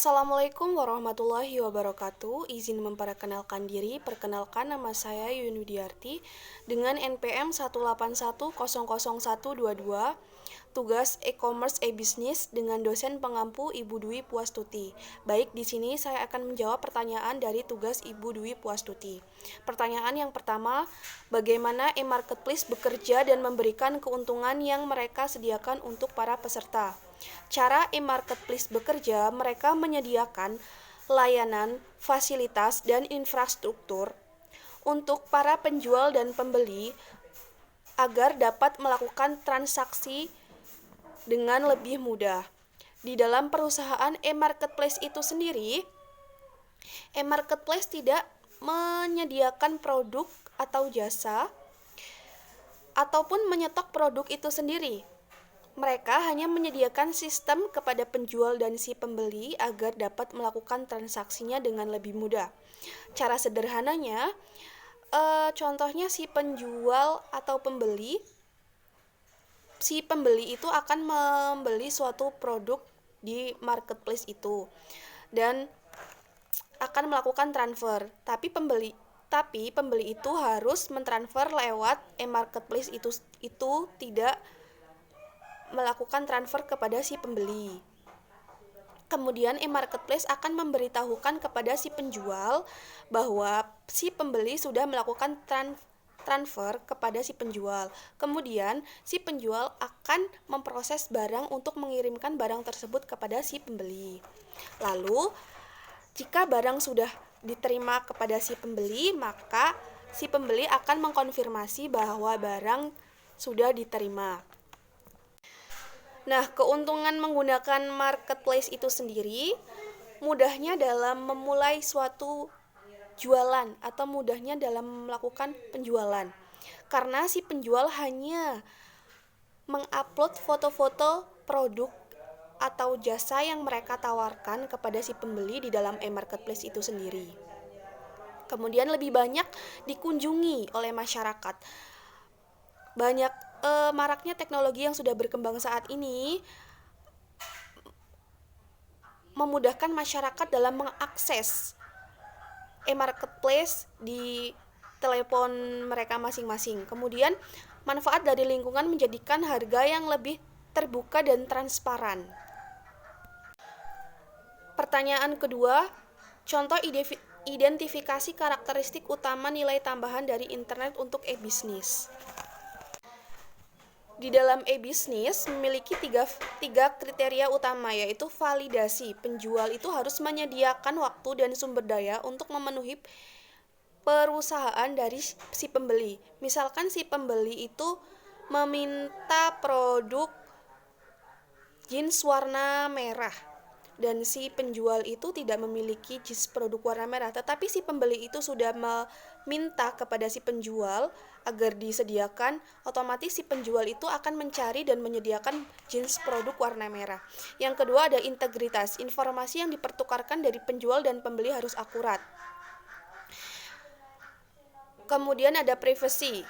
Assalamualaikum warahmatullahi wabarakatuh. Izin memperkenalkan diri. Perkenalkan, nama saya Yunudiarti dengan NPM 181000122. Tugas e-commerce e-business dengan dosen pengampu Ibu Dwi Puastuti. Baik, di sini saya akan menjawab pertanyaan dari tugas Ibu Dwi Puastuti. Pertanyaan yang pertama, bagaimana e-marketplace bekerja dan memberikan keuntungan yang mereka sediakan untuk para peserta? Cara e-marketplace bekerja, mereka menyediakan layanan, fasilitas, dan infrastruktur untuk para penjual dan pembeli agar dapat melakukan transaksi dengan lebih mudah. Di dalam perusahaan e-marketplace itu sendiri, e-marketplace tidak menyediakan produk atau jasa ataupun menyetok produk itu sendiri. Mereka hanya menyediakan sistem kepada penjual dan si pembeli agar dapat melakukan transaksinya dengan lebih mudah. Cara sederhananya, contohnya si penjual atau si pembeli itu akan membeli suatu produk di marketplace itu dan akan melakukan transfer, tapi pembeli itu harus mentransfer lewat e-marketplace itu tidak melakukan transfer kepada si pembeli. Kemudian e-marketplace akan memberitahukan kepada si penjual bahwa si pembeli sudah melakukan transfer kepada si penjual. Kemudian si penjual akan memproses barang untuk mengirimkan barang tersebut kepada si pembeli. Lalu, jika barang sudah diterima kepada si pembeli, maka si pembeli akan mengkonfirmasi bahwa barang sudah diterima. Nah, keuntungan menggunakan marketplace itu sendiri, mudahnya dalam memulai suatu jualan atau mudahnya dalam melakukan penjualan. Karena si penjual hanya mengupload foto-foto produk atau jasa yang mereka tawarkan kepada si pembeli di dalam e-marketplace itu sendiri. Kemudian lebih banyak dikunjungi oleh masyarakat. Banyak maraknya teknologi yang sudah berkembang saat ini memudahkan masyarakat dalam mengakses e-marketplace di telepon mereka masing-masing. Kemudian manfaat dari lingkungan menjadikan harga yang lebih terbuka dan transparan. Pertanyaan kedua, contoh identifikasi karakteristik utama nilai tambahan dari internet untuk e-bisnis. Di dalam e-bisnis memiliki tiga kriteria utama, yaitu validasi. Penjual itu harus menyediakan waktu dan sumber daya untuk memenuhi perusahaan dari si pembeli. Misalkan si pembeli itu meminta produk jeans warna merah dan si penjual itu tidak memiliki jeans produk warna merah, tetapi si pembeli itu sudah meminta kepada si penjual agar disediakan, otomatis si penjual itu akan mencari dan menyediakan jeans produk warna merah. Yang kedua ada integritas. Informasi yang dipertukarkan dari penjual dan pembeli harus akurat. Kemudian ada privacy.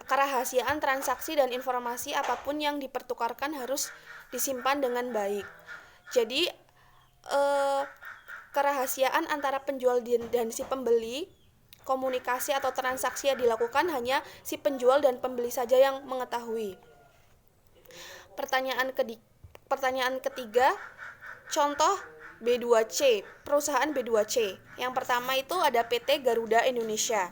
Kerahasiaan transaksi dan informasi apapun yang dipertukarkan harus disimpan dengan baik. Jadi kerahasiaan antara penjual dan si pembeli, komunikasi atau transaksi yang dilakukan hanya si penjual dan pembeli saja yang mengetahui. Pertanyaan ketiga, contoh B2C, perusahaan B2C. Yang pertama itu ada PT Garuda Indonesia.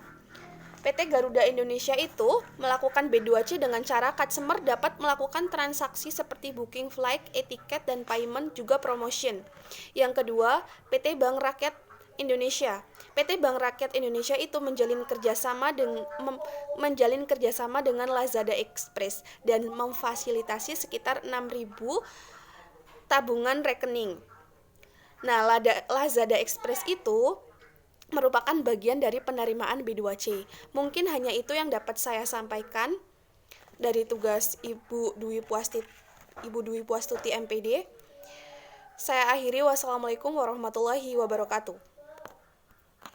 PT Garuda Indonesia itu melakukan B2C dengan cara customer dapat melakukan transaksi seperti booking flight, e-tiket, dan payment, juga promotion. Yang kedua, PT Bank Rakyat Indonesia. PT Bank Rakyat Indonesia itu menjalin kerjasama dengan Lazada Express dan memfasilitasi sekitar 6.000 tabungan rekening. Nah, Lazada Express itu merupakan bagian dari penerimaan B2C. Mungkin hanya itu yang dapat saya sampaikan dari tugas Ibu Dwi Puastuti MPD. Saya akhiri, wassalamualaikum warahmatullahi wabarakatuh.